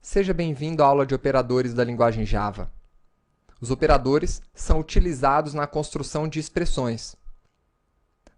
Seja bem-vindo à aula de operadores da linguagem Java. Os operadores são utilizados na construção de expressões.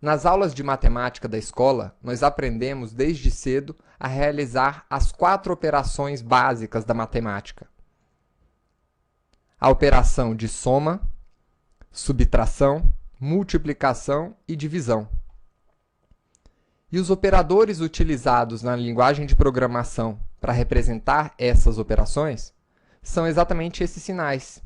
Nas aulas de matemática da escola, nós aprendemos desde cedo a realizar as 4 operações básicas da matemática: a operação de soma, subtração, multiplicação e divisão. E os operadores utilizados na linguagem de programação para representar essas operações são exatamente esses sinais.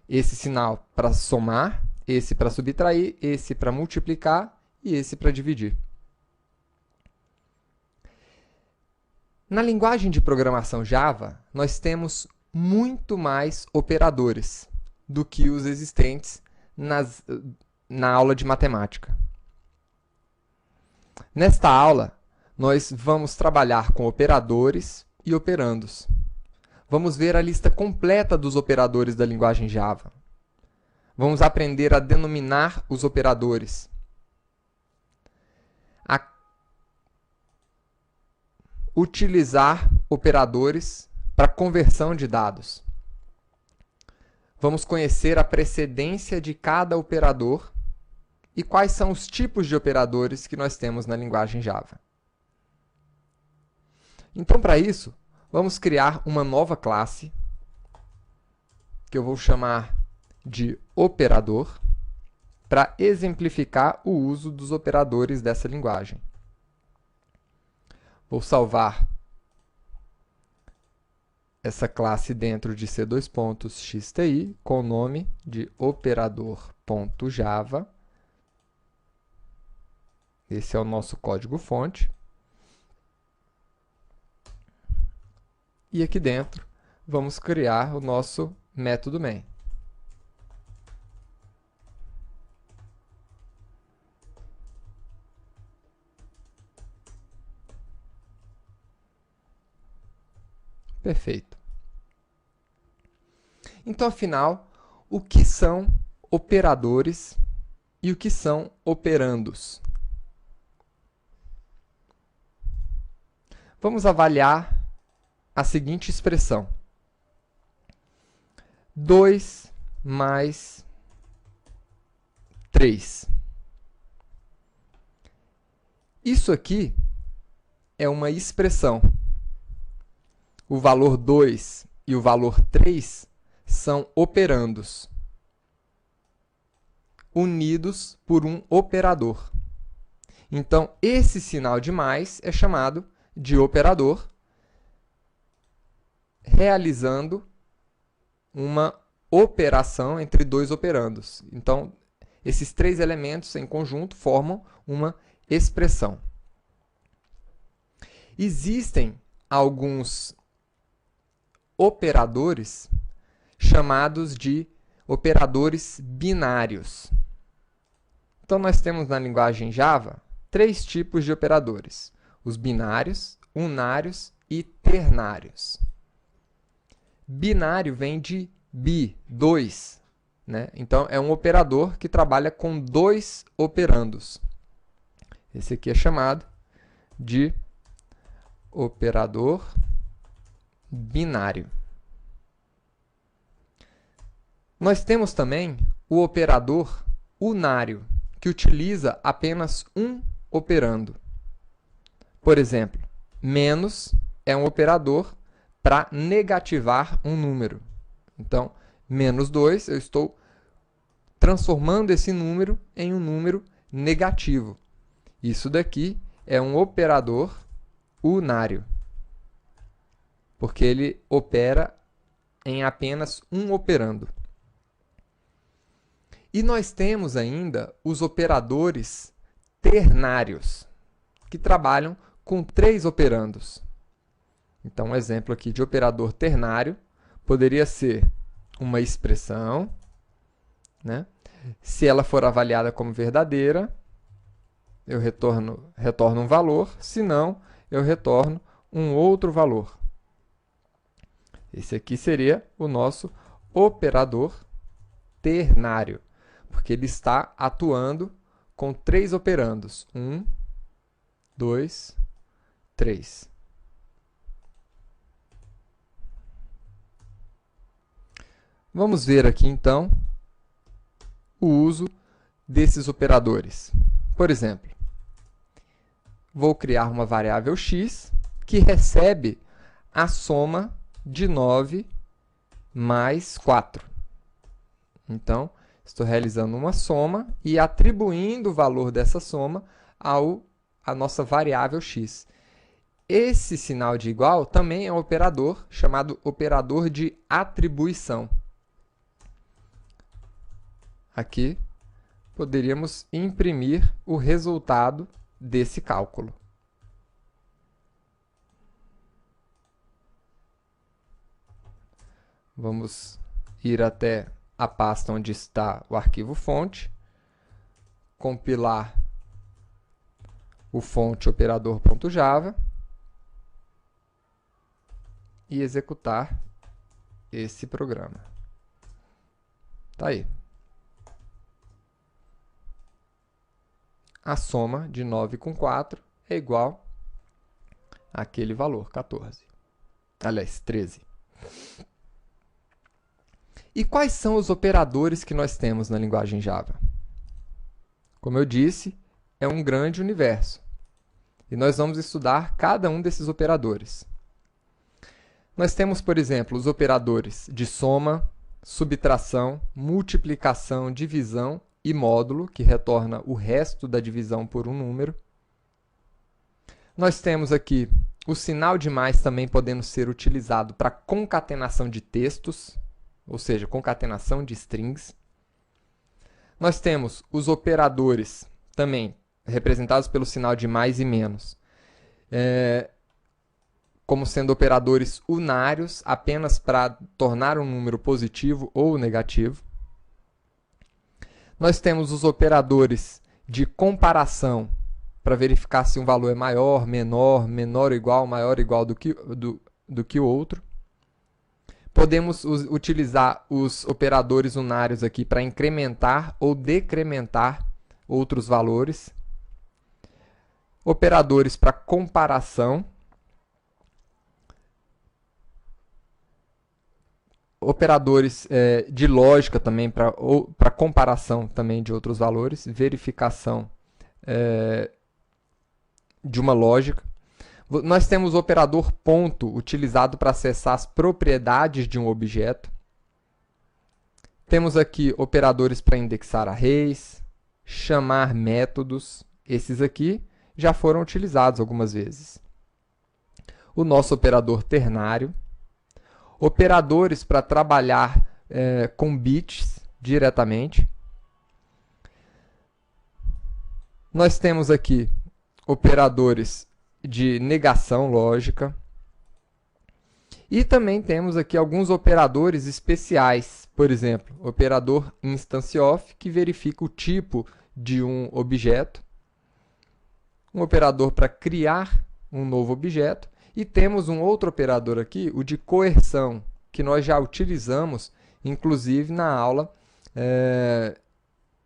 Esse sinal para somar, esse para subtrair, esse para multiplicar e esse para dividir. Na linguagem de programação Java, nós temos muito mais operadores do que os existentes na aula de matemática. Nesta aula, nós vamos trabalhar com operadores e operandos. Vamos ver a lista completa dos operadores da linguagem Java. Vamos aprender a denominar os operadores, a utilizar operadores para conversão de dados. Vamos conhecer a precedência de cada operador e quais são os tipos de operadores que nós temos na linguagem Java. Então, para isso, vamos criar uma nova classe, que eu vou chamar de operador, para exemplificar o uso dos operadores dessa linguagem. Vou salvar essa classe dentro de C2.xti com o nome de operador.java. Esse é o nosso código-fonte. E aqui dentro, vamos criar o nosso método main. Perfeito. Então, afinal, o que são operadores e o que são operandos? Vamos avaliar a seguinte expressão: 2 mais 3. Isso aqui é uma expressão. O valor 2 e o valor 3 são operandos, unidos por um operador. Então, esse sinal de mais é chamado de operador, realizando uma operação entre dois operandos. Então, esses 3 elementos em conjunto formam uma expressão. Existem alguns operadores chamados de operadores binários. Então, nós temos na linguagem Java 3 tipos de operadores: os binários, unários e ternários. Binário vem de bi, 2, né? Então, é um operador que trabalha com 2 operandos. Esse aqui é chamado de operador binário. Nós temos também o operador unário, que utiliza apenas um operando. Por exemplo, menos é um operador para negativar um número. Então, menos 2, eu estou transformando esse número em um número negativo. Isso daqui é um operador unário, porque ele opera em apenas um operando. E nós temos ainda os operadores ternários, que trabalham com 3 operandos. Então, um exemplo aqui de operador ternário poderia ser uma expressão, né? Se ela for avaliada como verdadeira, eu retorno um valor, se não, eu retorno um outro valor. Esse aqui seria o nosso operador ternário, porque ele está atuando com 3 operandos. 1, 2, 3. Vamos ver aqui, então, o uso desses operadores. Por exemplo, vou criar uma variável x que recebe a soma de 9 mais 4. Então, estou realizando uma soma e atribuindo o valor dessa soma à nossa variável x. Esse sinal de igual também é um operador chamado operador de atribuição. Aqui, poderíamos imprimir o resultado desse cálculo. Vamos ir até a pasta onde está o arquivo fonte, compilar o fonte operador.java e executar esse programa. Tá aí. A soma de 9 com 4 é igual àquele valor, 14. Aliás, 13. E quais são os operadores que nós temos na linguagem Java? Como eu disse, é um grande universo. E nós vamos estudar cada um desses operadores. Nós temos, por exemplo, os operadores de soma, subtração, multiplicação, divisão e módulo, que retorna o resto da divisão por um número. Nós temos aqui o sinal de mais também podendo ser utilizado para concatenação de textos, ou seja, concatenação de strings. Nós temos os operadores também representados pelo sinal de mais e menos, como sendo operadores unários, apenas para tornar um número positivo ou negativo. Nós temos os operadores de comparação, para verificar se um valor é maior, menor, menor ou igual, maior ou igual do que o outro. Podemos utilizar os operadores unários aqui para incrementar ou decrementar outros valores. Operadores para comparação. Operadores de lógica também para comparação também de outros valores, verificação de uma lógica. Nós temos o operador ponto, utilizado para acessar as propriedades de um objeto. Temos aqui operadores para indexar arrays, chamar métodos. Esses aqui já foram utilizados algumas vezes. O nosso operador ternário. Operadores para trabalhar com bits diretamente. Nós temos aqui operadores de negação lógica. E também temos aqui alguns operadores especiais. Por exemplo, operador instance_of, que verifica o tipo de um objeto. Um operador para criar um novo objeto. E temos um outro operador aqui, o de coerção, que nós já utilizamos, inclusive na aula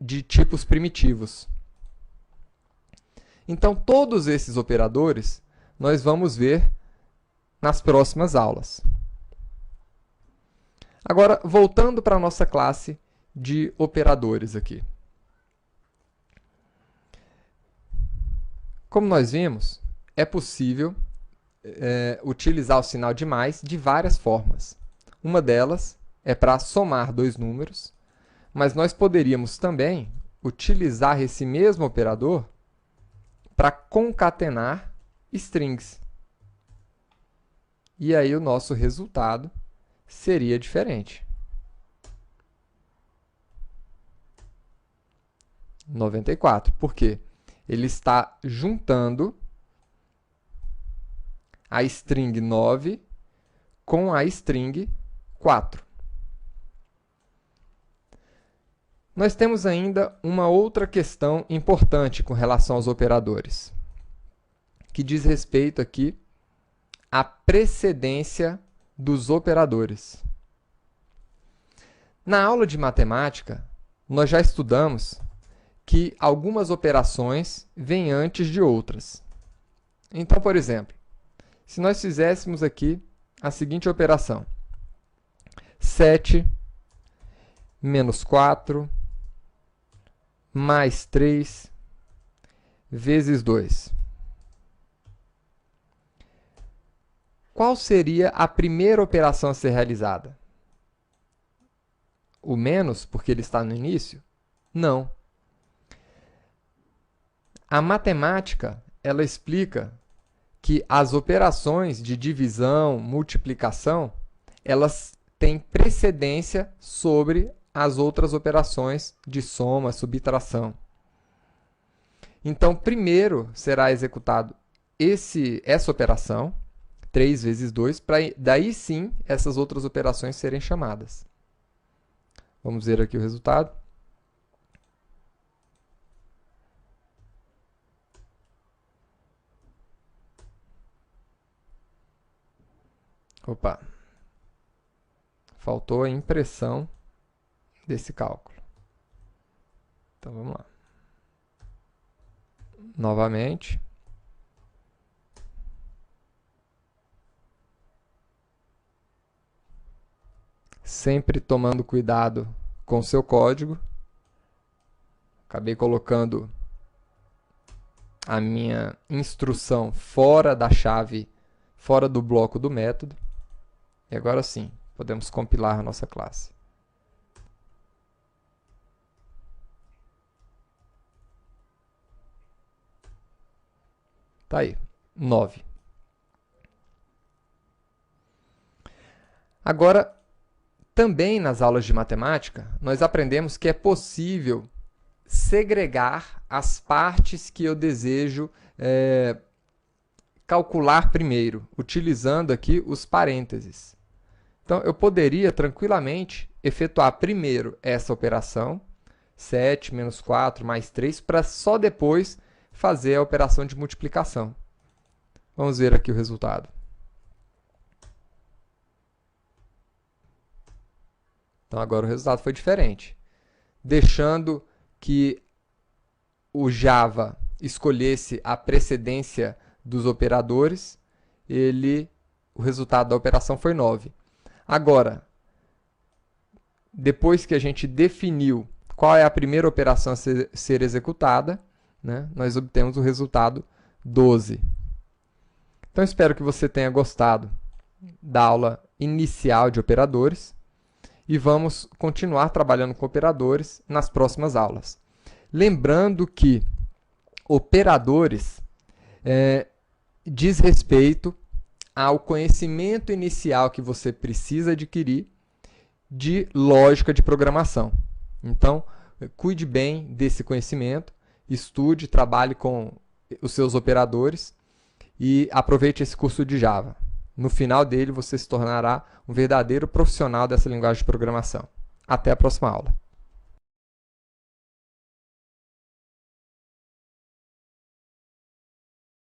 de tipos primitivos. Então, todos esses operadores nós vamos ver nas próximas aulas. Agora, voltando para a nossa classe de operadores aqui. Como nós vimos, é possível utilizar o sinal de mais de várias formas. Uma delas é para somar dois números, mas nós poderíamos também utilizar esse mesmo operador para concatenar strings. E aí o nosso resultado seria diferente. 94. Por quê? Ele está juntando a string 9 com a string 4. Nós temos ainda uma outra questão importante com relação aos operadores, que diz respeito aqui à precedência dos operadores. Na aula de matemática, nós já estudamos que algumas operações vêm antes de outras. Então, por exemplo, se nós fizéssemos aqui a seguinte operação: 7 menos 4, mais 3, vezes 2. Qual seria a primeira operação a ser realizada? O menos, porque ele está no início? Não. A matemática, ela explica que as operações de divisão, multiplicação, elas têm precedência sobre as outras operações de soma, subtração. Então, primeiro será executado essa operação, 3 vezes 2, para daí sim essas outras operações serem chamadas. Vamos ver aqui o resultado. Opa! Faltou a impressão desse cálculo. Então, vamos lá. Novamente. Sempre tomando cuidado com o seu código. Acabei colocando a minha instrução fora da chave, fora do bloco do método. E agora sim, podemos compilar a nossa classe. Tá aí, 9. Agora, também nas aulas de matemática, nós aprendemos que é possível segregar as partes que eu desejo calcular primeiro, utilizando aqui os parênteses. Então, eu poderia tranquilamente efetuar primeiro essa operação, 7 menos 4 mais 3, para só depois fazer a operação de multiplicação. Vamos ver aqui o resultado. Então, agora o resultado foi diferente. Deixando que o Java escolhesse a precedência dos operadores, o resultado da operação foi 9. Agora, depois que a gente definiu qual é a primeira operação a ser executada, né, nós obtemos o resultado 12. Então, espero que você tenha gostado da aula inicial de operadores e vamos continuar trabalhando com operadores nas próximas aulas. Lembrando que operadores diz respeito ao conhecimento inicial que você precisa adquirir de lógica de programação. Então, cuide bem desse conhecimento, estude, trabalhe com os seus operadores e aproveite esse curso de Java. No final dele, você se tornará um verdadeiro profissional dessa linguagem de programação. Até a próxima aula.